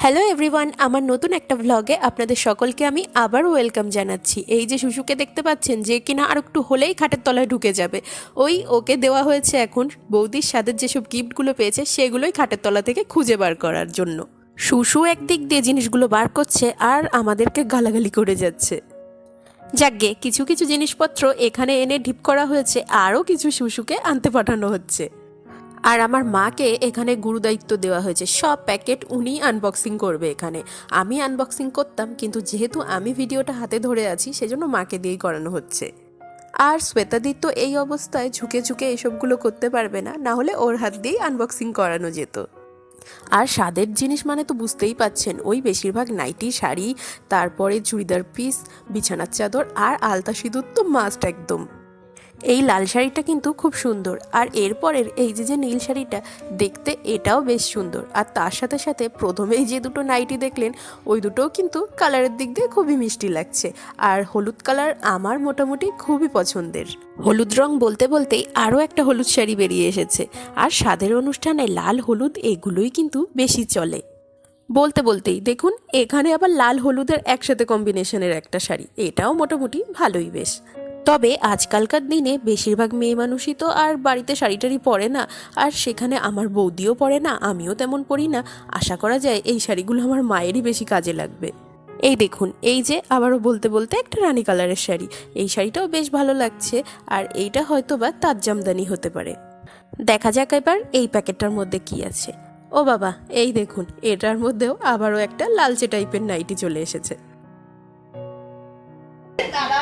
Hello everyone, আমার নতুন একটা ভ্লগে আপনাদের সকলকে আমি আবারও ওয়েলকাম জানাচ্ছি। এই যে শুশুকে দেখতে পাচ্ছেন, যে কিনা আর একটু হলেই খাটের তলায় ঢুকে যাবে, ওকে দেওয়া হয়েছে এখন বৌদির স্বাদের যেসব গিফটগুলো পেয়েছে সেগুলোই খাটের তলা থেকে খুঁজে বার করার জন্য। শুশু একদিক দিয়ে জিনিসগুলো বার করছে আর আমাদেরকে গালাগালি করে যাচ্ছে। যাকগে, কিছু কিছু জিনিসপত্র এখানে এনে ঢিপ করা হয়েছে, আরও কিছু শুশুকে আনতে পাঠানো হচ্ছে। আর আমার মাকে এখানে গুরুদায়িত্ব দেওয়া হয়েছে, সব প্যাকেট উনি আনবক্সিং করবে। এখানে আমি আনবক্সিং করতাম, কিন্তু যেহেতু আমি ভিডিওটা হাতে ধরে আছি সেজন্য মাকে দিয়েই করানো হচ্ছে। আর শ্বেতাদি তো এই অবস্থায় ঝুঁকে ঝুঁকে এসবগুলো করতে পারবে না, না হলে ওর হাত দিয়েই আনবক্সিং করানো যেত। আর স্বাদের জিনিস মানে তো বুঝতেই পাচ্ছেন, ওই বেশিরভাগ নাইটি, শাড়ি, তারপরে চুড়িদার পিস, বিছানার চাদর আর আলতা সিঁদুর তো মাস্ট একদম। এই লাল শাড়িটা কিন্তু খুব সুন্দর, আর এরপরের এই যে নীল শাড়িটা দেখতে এটাও বেশ সুন্দর। আর তার সাথে সাথে প্রথমেই যে দুটো নাইটি দেখলেন ওই দুটোও কিন্তু কালারের দিক দিয়ে খুবই মিষ্টি লাগছে। আর হলুদ কালার আমার মোটামুটি খুবই পছন্দের। হলুদ রং বলতে বলতেই আরও একটা হলুদ শাড়ি বেরিয়ে এসেছে। আর স্বাদের অনুষ্ঠানে লাল হলুদ এগুলোই কিন্তু বেশি চলে। বলতে বলতেই দেখুন, এখানে আবার লাল হলুদের একসাথে কম্বিনেশনের একটা শাড়ি, এটাও মোটামুটি ভালোই বেশ। তবে আজকালকার দিনে বেশিরভাগ মেয়ে মানুষই তো আর বাড়িতে শাড়ি টাড়ি পরে না, আর সেখানে আমার বৌদিও পরে না, আমিও তেমন পরি না। আশা করা যায় এই শাড়িগুলো আমার মায়েরই বেশি কাজে লাগবে। এই দেখুন, এই যে আবারও বলতে বলতে একটা রানী কালারের শাড়ি, এই শাড়িটাও বেশ ভালো লাগছে। আর এইটা হয়তো বা তাজ জামদানি হতে পারে। দেখা যাক এবার এই প্যাকেটটার মধ্যে কি আছে। ও বাবা, এই দেখুন, এটার মধ্যেও আবারও একটা লালচে টাইপের নাইটি চলে এসেছে।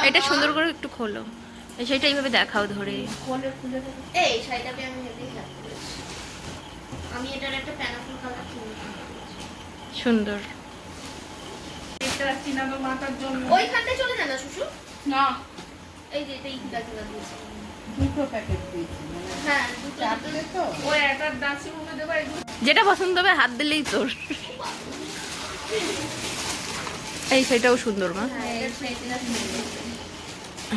এটা সুন্দর করে একটু খোলো, এই শাড়িটা এইভাবে দেখাও ধরে। এই শাড়িটাকে আমি হেভি লাভ করেছি। আমি এটার একটা প্যানাফুল কালার কিনেছি। সুন্দর। দেখতে পাচ্ছি না তো মাথার জন্য। ওইখানটায় চলে যায় না শুশু? না। এই যে এটাই কিনা দিয়েছে। দুটো প্যাকেট দিয়েছি। হ্যাঁ, দুটো চারটে তো। ওই একটা দাসি মুখে দেবো এগুলো। যেটা পছন্দ হবে হাত দিলেই তোর। এই শাড়িটাও সুন্দর মা। হ্যাঁ, এটা শাড়িটা সুন্দর।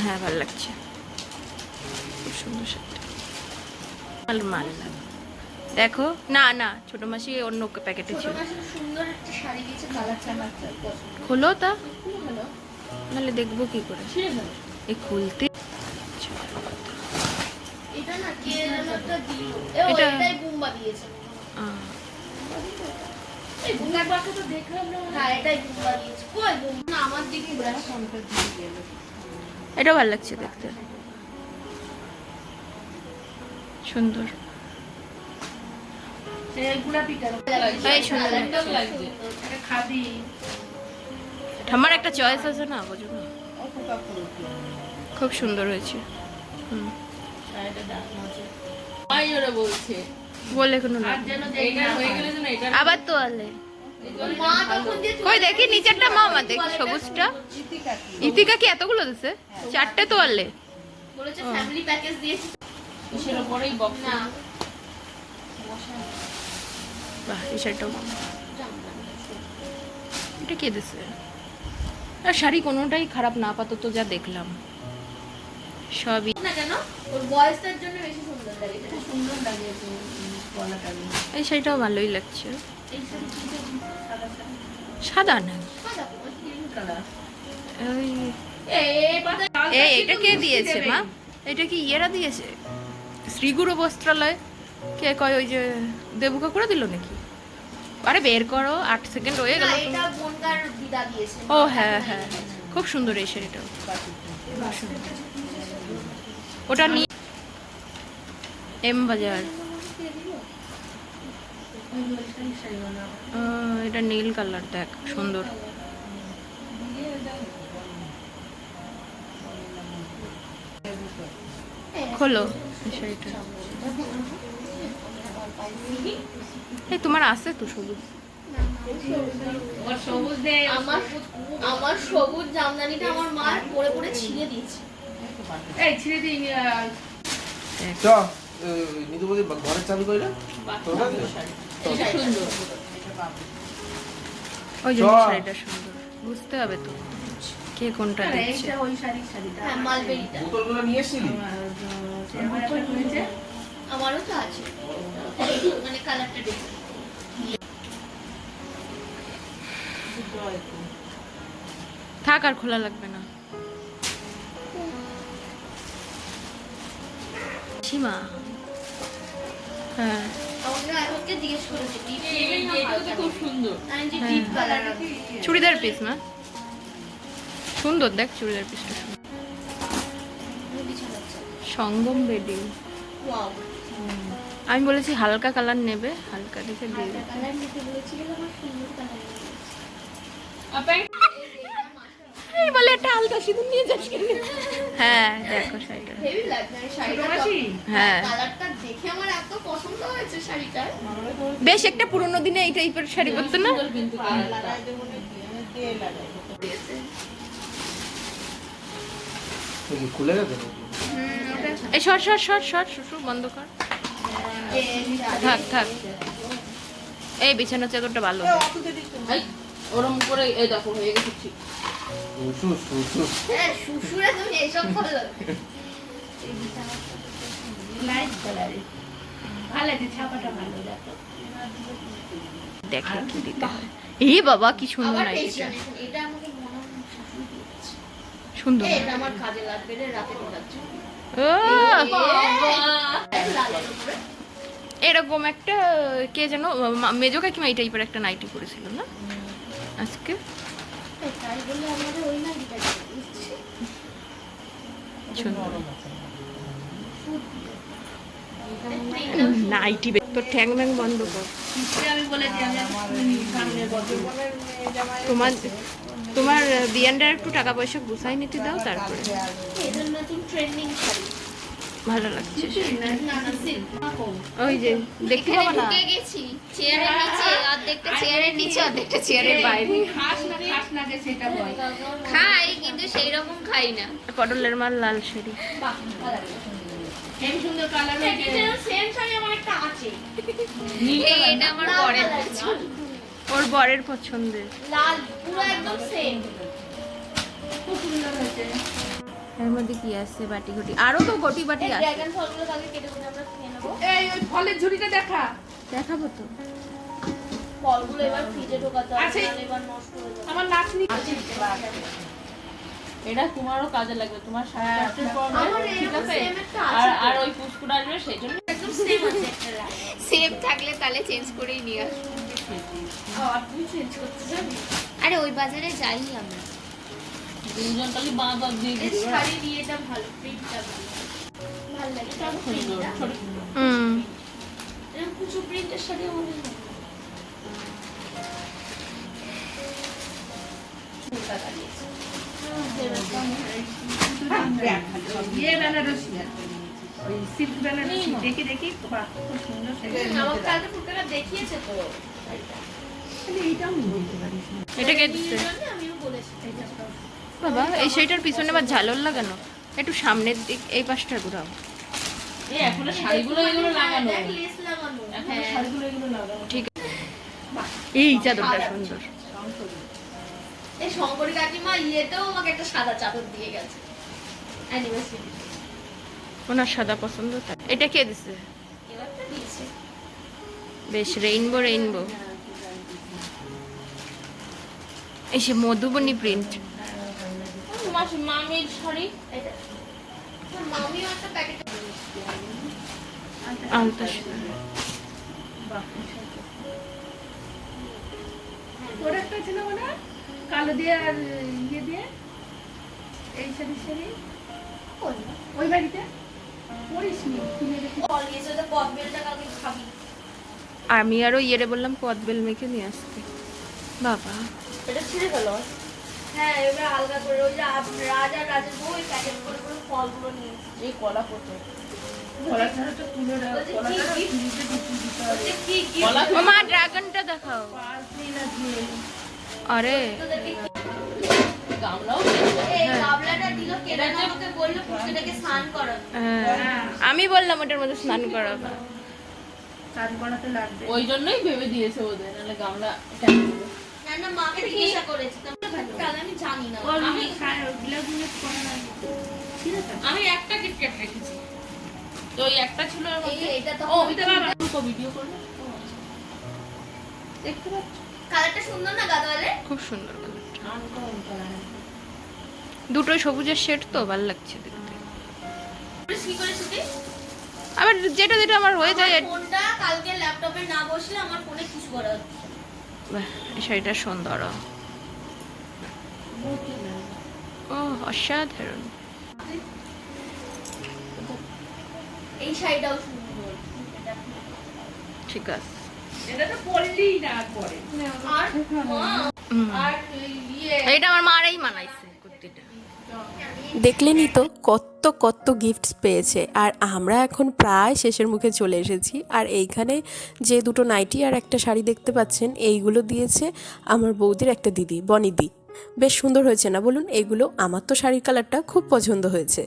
হ্যাঁ, ভালো লাগছে, খুব সুন্দর শাড়িটা। মাল মাল দেখো না না, ছোট মাসি অন্য প্যাকেটে ছিল। ছোট মাসি সুন্দর একটা শাড়ি দিয়েছে, কালারটা আমার পছন্দ। খোলো তা, ভালো। নাহলে দেখবো কি করে। ছিঁড়ে ফেলো। এই খুলতে এটা না কে যেন একটা দিল। এটা- এটাই বুম্বা দিয়েছে। এই বুম্বাটা তো দেখলাম না। হ্যাঁ, এটাই বুম্বা দিয়েছে। কই বুম্বা? না, আমার দিকে ব্রাশ অনটা দিয়ে গেল। এটাও ভালো লাগছে দেখতে, সুন্দর। এই গোলাপিটা এই সুন্দর লাগছে। এটা খাদি। আমার একটা চয়েস আছে না, বোঝো না, খুব সুন্দর হয়েছে। শাড়িটা দাম আছে। মাই ওরা বলছে। বলে কোনো না, আর যেন এটা হয়ে গেলে যেন এটা আবার তো আলে মা তখন যে কই দেখি নিচেরটা মা আমার দেখি, সবুজটা ইতিকা কি এতগুলো দিছে? চারটে তো আলে। বলেছে ফ্যামিলি প্যাকেজ দিয়েছি। কিসের উপরেই বক্স না। বাহ, এই শাড়িটাও, এটা কে দিছে? আর শাড়ি কোনোটাই খারাপ না আপাতত যা দেখলাম, সবই। না কেন? ওর বয়সটার জন্য বেশি সুন্দর লাগে। এটা সুন্দর লাগে তো গলাটা। এই শাড়িটাও ভালোই লাগছে। এই শাড়ি কি সাদা শাড়ি? সাদা না, সাদা ওই ক্রিম কালার। ওই এই পাতা এই এটা কে দিয়েছে মা? এটা কি ইয়েরা দিয়েছে? শ্রীগুরু বস্ত্রালয় কে কয় ওই যে দেবুকা করে দিল নাকি? আরে বের করো, 8 সেকেন্ড হয়ে গেল। না, এটা বনগার বিদা দিয়েছে। ও হ্যাঁ হ্যাঁ, খুব সুন্দর এই শাড়িটাও, খুব সুন্দর। ওটা নিয়ে এম বাজার। এটা নীল কালার, দেখ সুন্দর। খোলো এই শাড়িটা। এই তোমার আছে তো সবুজ? আমার সবুজ দে। আমার সবুজ জামদানিটা আমার মা পরে পরে ছিঁড়ে দিয়েছে। এই ছিঁড়ে দিই নি। চ নিতুপতি ঘরের চাবি কইরা এটা সুন্দর। ওই জন্য চল। শাড়িটা সুন্দর, বুঝতে হবে তো কে কোনটা দিচ্ছে। এইটা ওই শাড়িটা। হ্যাঁ, মালবেরিটা। বোতলগুলো নিয়ে এসেছিলি? আমারও তো আছে। মানে কালারটা দেখি। থাক, আর খোলা লাগবে না। সীমা, হ্যাঁ আমাকে জিজ্ঞেস করেছে খুব সুন্দর চুড়িদার পিস না, সুন্দর দেখ চুড়িদার পিসটা সুন্দর। সঙ্গম বেডি, আমি বলেছি হালকা কালার নেবে, হালকা দেখে দিয়ে দেবে। এই বলে একটা হালকা সিঁদুর নিয়ে যাস কেন? হ্যাঁ দেখো শাড়িটা, হেভি লাগছে শাড়িটা। হ্যাঁ কালারটা দেখে আমার এত পছন্দ হয়েছে শাড়িটা। বেশ একটা পুরোনো দিনে এই টাইপের শাড়ি পরতো না? খুলে গেছে নাকি? এই শর্ট শর্ট শর্ট শর্ট শুশু বন্ধ কর, থাক থাক। এই বিছানার চাদরটা ভালো। ওরম করে এই দেখো হয়ে গেছে ঠিক। হ্যাঁ শ্বশুরে তুমি এইসব করলো। লাইট কালারে ভালো আছে, ছাপাটা ভালো দেখো। দেখে কি দিতে হয়। এই বাবা কি সুন্দর আবার নাইটিটা, এটা আমাকে মনে হয় শাশুড়ি দিয়েছে। সুন্দর। এটা আমার কাজে লাগবে রে রাতে পড়ার জন্য। ও লালের উপরে এরকম একটা কে যেন মেজো কাকিমা এই টাইপের একটা নাইটি পরেছিল না আজকে? তাই বলে আমাদের ওই নাইটিটা দিচ্ছে। সুন্দর নাইটি। তোর ঠ্যাং ম্যাং বন্ধ কর। আমি বলেছি আমি সামনের বছর তোমার তোমার বিয়ানটার একটু টাকা পয়সা গুছাই নিতে দাও, তারপরে এটা নতুন ট্রেন্ডিং শাড়ি। ভালো লাগছে। না না সিল্ক। ওই যে দেখতে এখানে পাবো না, ঢুকে গেছি চেয়ারের নিচে, অর্ধেকটা চেয়ারের নিচে অর্ধেকটা চেয়ারের বাইরে। খাস না যে সেটা হয়। খাই কিন্তু সেই রকম খাই না। পটলের মাল লাল শাড়ি। হেভি সুন্দর কালার হয়েছে। সেম শাড়ি আমার একটা আছে। নীল এই কালার। এটা আমার বরের পছন্দ। ওর বরের পছন্দের। লাল পুরো একদম সেম। খুব সুন্দর হয়েছে। এর মধ্যে কি আছে? বাটি ঘটি, আরো তো গটি বাটি আছে। ড্রাগন ফলগুলো তাকে কেটে কুটে আমরা খেয়ে নেবো। এই ওই ফলের ঝুড়িটা দেখা। দেখাবো তো। ফলগুলো এবার ফ্রিজে ঢোকাতে হবে, আছে। নাহলে এবার নষ্ট হয়ে যাবে। আমার নাতনি এটা তোমারও কাজে লাগবে, তোমার সাথে আমার ঠিক এরকম আছে। সেম একটা আর আছে। আর ওই পুষ্কুর আসবে সেই জন্য একদম সেম আছে একটা লাল। সেম থাকলে তাহলে চেঞ্জ করেই নিয়ে আস। আর তুই চেঞ্জ করতে যাবি? আরে ওই বাজারে যাই আমরা। দুজন খালি বাঁধ দিয়ে এই দিবে। শাড়ি দিয়ে এটা ভালো, প্রিন্টটা ভালো। ভালো লাগে এটা প্রিন্টটা। হুম এরকম কুচু প্রিন্টের শাড়ি আমার ভালো লাগে। টাকা দিয়েছে। ये বেনারসি ওই সিল্ক বেনারসি দেখি দেখি বাহ খুব সুন্দর সেটা। আমাকে কালকে ফুটকাটা দেখিয়েছে তো শাড়িটা। খালি এইটাও নিয়ে যেতে পারিস না। এটা কে দিচ্ছে? এই জন্য আমিও বলেছি। বাবা এই শাড়িটার পিছনে আবার ঝালর লাগানো, একটু সামনের দিক এই পাশটা ঘুরাও। এই এখনো শাড়িগুলো এগুলো লাগানো, দেখ লেস লাগানো। এখনো শাড়িগুলো এগুলো লাগানো। ঠিক আছে। এই চাদরটা সুন্দর। এই শঙ্করী কাকিমা ইয়েতেও আমাকে একটা সাদা চাদর দিয়ে গেছে অ্যানিভার্সারি। ওনার সাদা পছন্দ তাই। এটা কে দিছে? এবারটা দিয়েছে। বেশ রেইনবো রেইনবো। এই সে মধুবনী প্রিন্ট। তোমার মামির শাড়ি এটা আমার মামিও একটা প্যাকেট আলতা তোর একটা ছিল না কালো দিয়ে আর ইয়ে দিয়ে এই শাড়ি ওই বাড়িতে পরিস নি কিনে রেখে। কল গেছে তো কদবেলটা কালকে খাবি। আমি আরো ইয়েরে বললাম কদবেল মেখে নিয়ে আসতে। বাবা এটা ছিঁড়ে গেল। হ্যাঁ এবার আলগা করে ওই যে রাজ আর রাজের বউ ওই প্যাকেট করে করে ফলগুলো নিয়ে এসেছে। এই কলা কত কলা ছাড়া তো তুলে বলছে কলা কি ছাড়া gift? ফ্রিজে দিতে দিতে হবে। বলছে কি কি কলা ও মা ড্রাগনটা দেখাও। পার্সেল আছে আরে তোদেরকে কি গামলাও এই গাবলাটা দিল কেন আমাকে বললো পুষ্টিটাকে স্নান করাবে। হ্যাঁ, আমি বললাম ওটার মধ্যে স্নান করাবা। চান করাতে লাগবে ওই জন্যই ভেবে দিয়েছে ওদের, নাহলে গামলা কেন দেবে? না না মাকে জিজ্ঞাসা করেছি তাহলে আমি জানি না। আমি একটা কিটক্যাট রেখেছি তো ওই একটা ছিল এর মধ্যে। এটা তো ও ওইটা বাবা ভিডিও করবে দেখতে পাচ্ছ? কালারটা সুন্দর না গাদওয়ালে? খুব সুন্দর কালারটা, দুটোই সবুজের শেড তো ভালো লাগছে দেখতে। কি করেছি তুই? আবার যেটা যেটা আমার হয়ে যায় আমার ফোনটা কালকে ল্যাপটপে না বসলে আমার ফোনে কিছু করা হচ্ছে না। বাহ, এই শাড়িটা সুন্দর। ও অসাধারণ। এই শাড়িটাও সুন্দর। ঠিক আছে। এটা তো পরলেই না আর পরে। আর মা, আর ইয়ে এটা আমার মারাই মানাইছে কুর্তিটা। দেখলেনই তো কত কত গিফটস পেয়েছে। আর আমরা এখন প্রায় শেষের মুখে চলে এসেছি। আর এইখানে যে দুটো নাইটি আর একটা শাড়ি দেখতে পাচ্ছেন, এইগুলো দিয়েছে আমার বৌদির একটা দিদি, বনিদি। বেশ সুন্দর হয়েছে না বলুন? এগুলো আমার তো শাড়ির কালারটা খুব পছন্দ হয়েছে।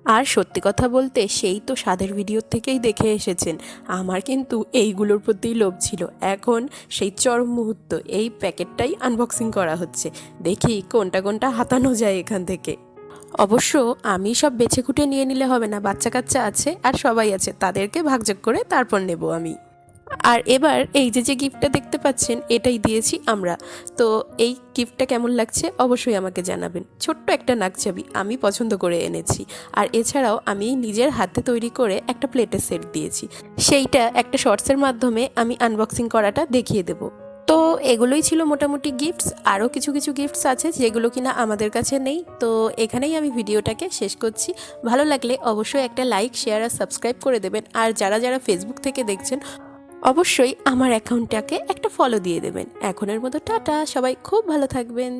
আর সত্যি কথা বলতে সেই তো স্বাদের ভিডিও থেকেই দেখে এসেছেন, আমার কিন্তু এইগুলোর প্রতিই লোভ ছিল। এখন সেই চরম মুহূর্ত, এই প্যাকেটটাই আনবক্সিং করা হচ্ছে। দেখি কোনটা কোনটা হাতানো যায় এখান থেকে। অবশ্য আমি সব বেছে খুঁটে নিয়ে নিলে হবে না, বাচ্চা কাচ্চা আছে আর সবাই আছে, তাদেরকে ভাগযোগ করে তারপর নেব আমি। আর এবার এই যে গিফটটা দেখতে পাচ্ছেন, এটাই দিয়েছি আমরা। তো এই গিফটটা কেমন লাগছে অবশ্যই আমাকে জানাবেন। ছোট্ট একটা নাকছাবি আমি পছন্দ করে এনেছি। আর এছাড়াও আমি নিজের হাতে তৈরি করে একটা প্লেটের সেট দিয়েছি, সেইটা একটা শর্টসের মাধ্যমে আমি আনবক্সিং করাটা দেখিয়ে দেবো। তো এগুলোই ছিল মোটামুটি গিফটস। আরও কিছু কিছু গিফটস আছে যেগুলো কিনা আমাদের কাছে নেই। তো এখানেই আমি ভিডিওটাকে শেষ করছি। ভালো লাগলে অবশ্যই একটা লাইক, শেয়ার আর সাবস্ক্রাইব করে দেবেন। আর যারা ফেসবুক থেকে দেখছেন অবশ্যই আমার অ্যাকাউন্টটাকে একটা ফলো দিয়ে দেবেন। এখনের মতো টাটা, সবাই খুব ভালো থাকবেন।